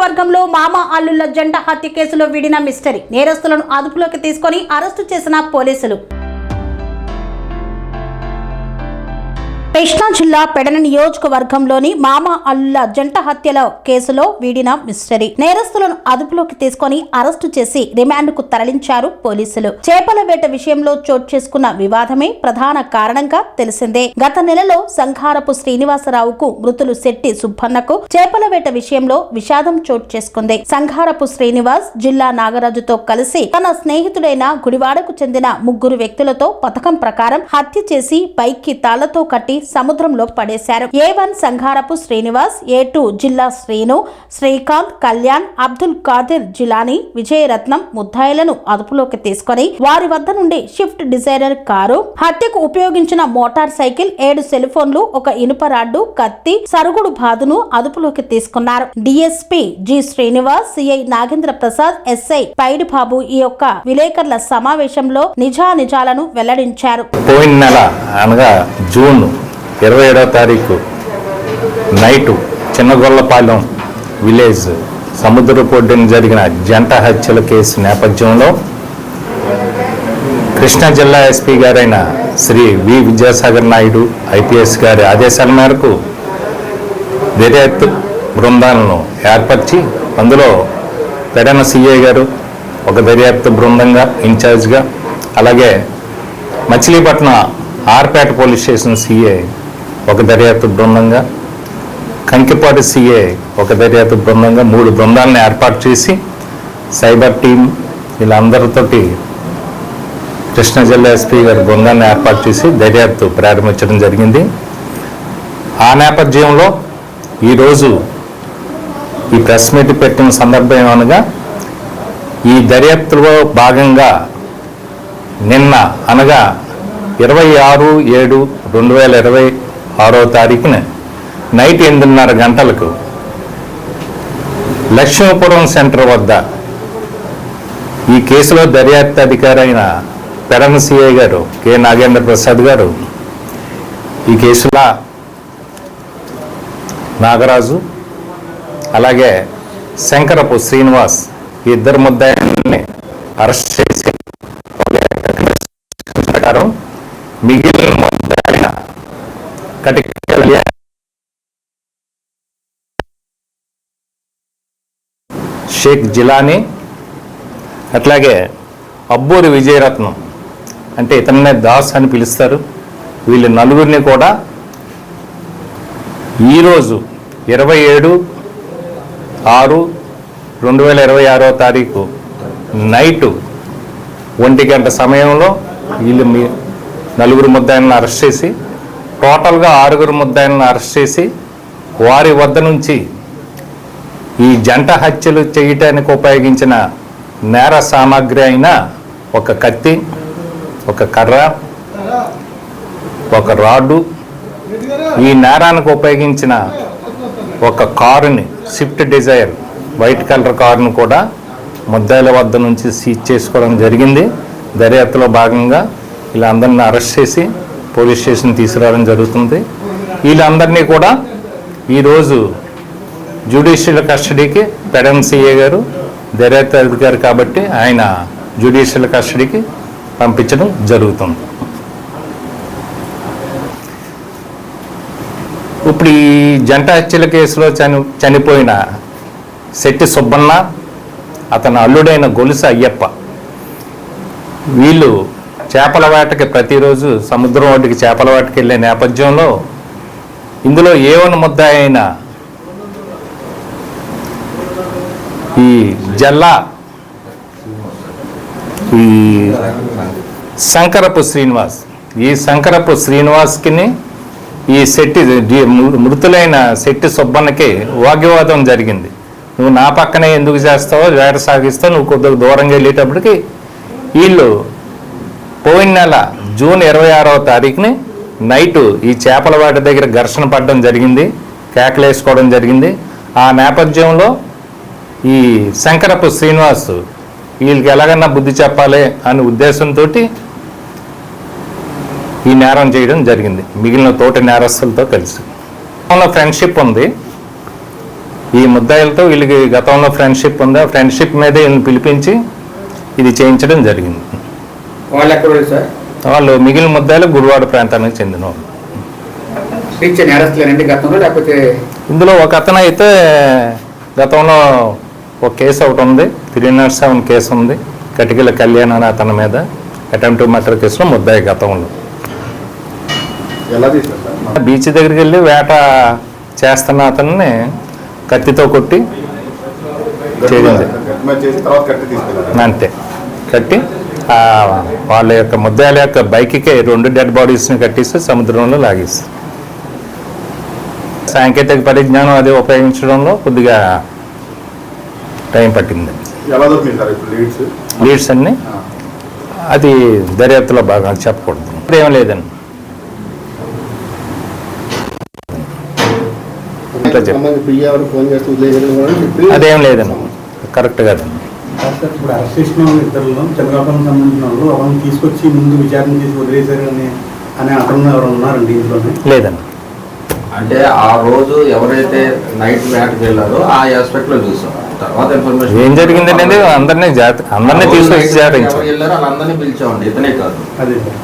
నియోజకవర్గంలో మామ అల్లుళ్ల జంట హత్య కేసులో విడిన మిస్టరీ. నేరస్తులను అదుపులోకి తీసుకొని అరెస్టు చేసిన పోలీసులు. కృష్ణా జిల్లా పెడన నియోజకవర్గంలోని మామ అల్లుళ్ల జంట హత్యల కేసులో వీడిన మిస్టరీ. నేరస్తులను అదుపులోకి తీసుకొని అరెస్టు చేసి రిమాండ్కు తరలించారు పోలీసులు. చేపల వేట విషయంలో చోటు చేసుకున్న వివాదమే ప్రధాన కారణంగా తెలిసిందే. గత నెలలో సంఘారపు శ్రీనివాసరావుకు మృతులు శెట్టి సుబ్బన్నకు చేపల వేట విషయంలో విషాదం చోటు చేసుకుంది. సంఘారపు శ్రీనివాస్ జిల్లా నాగరాజుతో కలిసి తన స్నేహితుడైన గుడివాడకు చెందిన 3 వ్యక్తులతో పథకం ప్రకారం హత్య చేసి పైకి తాళ్లతో కట్టి సముద్రంలో పడేశారు. A1 సంఘారపు శ్రీనివాస్, A2 జిల్లా శ్రీను, శ్రీకాంత్, కళ్యాణ్, అబ్దుల్ ఖాదిర్ జిలానీ, విజయరత్నం ముద్దాయిలను అదుపులోకి తీసుకొని వారి వద్ద నుండి షిఫ్ట్ డిజైనర్ కారు, హత్యకు ఉపయోగించిన మోటార్ సైకిల్, 7 సెల్ ఫోన్లు, ఒక ఇనుప రాడ్డు, కత్తి, సరుగుడు బాదును అదుపులోకి తీసుకున్నారు. DSP G Srinivas, CI Nagendra Prasad, SI పైడి బాబు ఈ యొక్క విలేకరుల సమావేశంలో నిజాలను వెల్లడించారు. పోయిన నెల అనగా జూన్ 27వ తారీఖు నైటు చిన్నగొల్లపాలెం విలేజ్ సముద్రపు ఒడ్డున జరిగిన జంట హత్యల కేసు నేపథ్యంలో కృష్ణా జిల్లా ఎస్పీ గారైన శ్రీ వి విద్యాసాగర్ నాయుడు IPS గారి ఆదేశాల మేరకు దర్యాప్తు బృందాలను ఏర్పరిచి అందులో పెడన CI గారు ఒక దర్యాప్తు బృందంగా ఇన్ఛార్జ్గా, అలాగే Machilipatnam Arpeta police station CA ఒక దర్యాప్తు బృందంగా, కంకిపాటి CA ఒక దర్యాప్తు బృందంగా 3 బృందాలను ఏర్పాటు చేసి సైబర్ టీం వీళ్ళందరితోటి కృష్ణా జిల్లా ఎస్పీ గారి బృందాన్ని ఏర్పాటు చేసి దర్యాప్తు ప్రారంభించడం జరిగింది. ఆ నేపథ్యంలో ఈరోజు ఈ ప్రెస్ మీట్ పెట్టిన సందర్భం ఏమనగా ఈ దర్యాప్తులో భాగంగా నిన్న అనగా 26/7/2026 తారీఖున నైట్ 8:30 గంటలకు లక్ష్మీపురం సెంటర్ వద్ద ఈ కేసులో దర్యాప్తు అధికారి అయిన పెడన CI గారు K నాగేంద్ర ప్రసాద్ గారు ఈ కేసులో నాగరాజు అలాగే శంకరపు శ్రీనివాస్ ఈ 2 ముద్దాయిల్ని అరెస్ట్ చేసి ప్రకారం మిగిలిన ముద్దాయిల షేక్ జిలానీ అట్లాగే అబ్బూరి విజయరత్నం అంటే ఇతన్నే దాస్ అని పిలుస్తారు. వీళ్ళు 4 కూడా ఈరోజు 27/6/2026 తారీఖు నైటు 1 గంట సమయంలో వీళ్ళు 4 ముద్దాయిలను అరెస్ట్ చేసి టోటల్గా 6 ముద్దాయిలను అరెస్ట్ చేసి వారి వద్ద నుంచి ఈ జంట హత్యలు చేయటానికి ఉపయోగించిన నేర సామాగ్రి అయిన ఒక కత్తి, ఒక కర్ర, ఒక రాడ్డు, ఈ నేరానికి ఉపయోగించిన ఒక కారుని షిఫ్ట్ డిజైర్ వైట్ కలర్ కారును కూడా ముద్దాయిల వద్ద నుంచి సీజ్ చేసుకోవడం జరిగింది. దర్యాప్తులో భాగంగా వీళ్ళందరినీ అరెస్ట్ చేసి పోలీస్ స్టేషన్ తీసుకురావడం జరుగుతుంది. వీళ్ళందరినీ కూడా ఈరోజు జ్యుడిషియల్ కస్టడీకి పెడన CI గారు దర్యాప్తు అధికారి కాబట్టి ఆయన జ్యుడిషియల్ కస్టడీకి పంపించడం జరుగుతుంది. ఇప్పుడు ఈ జంట హత్యల కేసులో చనిపోయిన శెట్టి సుబ్బన్న, అతని అల్లుడైన గొలుసు అయ్యప్ప వీళ్ళు చేపల వేటకి ప్రతిరోజు సముద్రం ఒడ్డుకి చేపల వేటకి వెళ్ళే నేపథ్యంలో ఇందులో A1 ముద్దాయి అయిన ఈ శంకరపు శ్రీనివాస్, ఈ శంకరపు శ్రీనివాస్కి ఈ శెట్టి మృతులైన శెట్టి సుబ్బన్నకి వాగ్వివాదం జరిగింది. నువ్వు నా పక్కనే ఎందుకు చేస్తావో, వేట సాగిస్తావు, నువ్వు కొద్దిగా దూరంగా వెళ్ళేటప్పటికి వీళ్ళు పోయిన నెల జూన్ 26వ తారీఖుని నైటు ఈ చేపల వేట దగ్గర ఘర్షణ పడడం జరిగింది, కేకలేసుకోవడం జరిగింది. ఆ నేపథ్యంలో ఈ శంకరపు శ్రీనివాస్ వీళ్ళకి ఎలాగన్నా బుద్ధి చెప్పాలి అనే ఉద్దేశంతో ఈ నేరం చేయడం జరిగింది మిగిలిన తోటి నేరస్తులతో కలిసి. ఫ్రెండ్షిప్ ఉంది, ఈ ముద్దాయిలతో వీళ్ళకి గతంలో ఫ్రెండ్షిప్ ఉంది. ఆ ఫ్రెండ్షిప్ మీద వీళ్ళని పిలిపించి ఇది చేయించడం జరిగింది. వాళ్ళు ఎక్కడ వాళ్ళు సార్? వాళ్ళు మిగిలిన ముద్దాయిలు గుడివాడ ప్రాంతానికి చెందిన వాళ్ళు. టీచర్ నేరస్తులేనండి గతంలో, లేకపోతే ఇందులో ఒక అతను అయితే గతంలో ఒక కేసు ఒకటి ఉంది, 307 కేసు ఉంది. కటికల కళ్యాణ్ అని అతని మీద అటెంప్ట్ మర్డర్ కేసులో ముద్దాయి గతంలో. ఎలా తీస్తారు సార్? బీచ్ దగ్గరికి వెళ్ళి వేట చేస్తున్న అతన్ని కత్తితో కొట్టి చేయింది. చేసి తర్వాత కట్టి తీసుకెళ్ళారు. అంతే కట్టి వాళ్ళ యొక్క ముద్దాయిల యొక్క బైక్కి 2 డెడ్ బాడీస్ని కట్టేసి సముద్రంలో లాగేస్తారు. సాంకేతిక పరిజ్ఞానం అది ఉపయోగించడంలో కొద్దిగా టైం పట్టింది. ఎలా దొరికింది సార్ ఇప్పుడు లీడ్స్ అన్ని అది దర్యాప్తులో బాగా చెప్పకూడదు. ఏం లేదండి. అదేం లేదండి, కరెక్ట్ కాదండి. ఇప్పుడు అరెస్ట్ చేసిన ఇద్దరులో చంద్రబాబు సంబంధించిన వాళ్ళు వాళ్ళని తీసుకొచ్చి ముందు విచారణ చేసి వదిలేశారు అని అతను ఎవరు ఉన్నారండి ఇంట్లోనే? లేదండి. అంటే ఆ రోజు ఎవరైతే నైట్ వేటకి వెళ్ళారో ఆ ఆస్పెక్ట్ లో చూసాం. తర్వాత ఇన్ఫర్మేషన్ ఏం జరిగింది అనేది అందరినీ తీసుకొచ్చి వెళ్ళారో వాళ్ళందరినీ పిలిచామండి, ఇతనే కాదు. అదే సార్.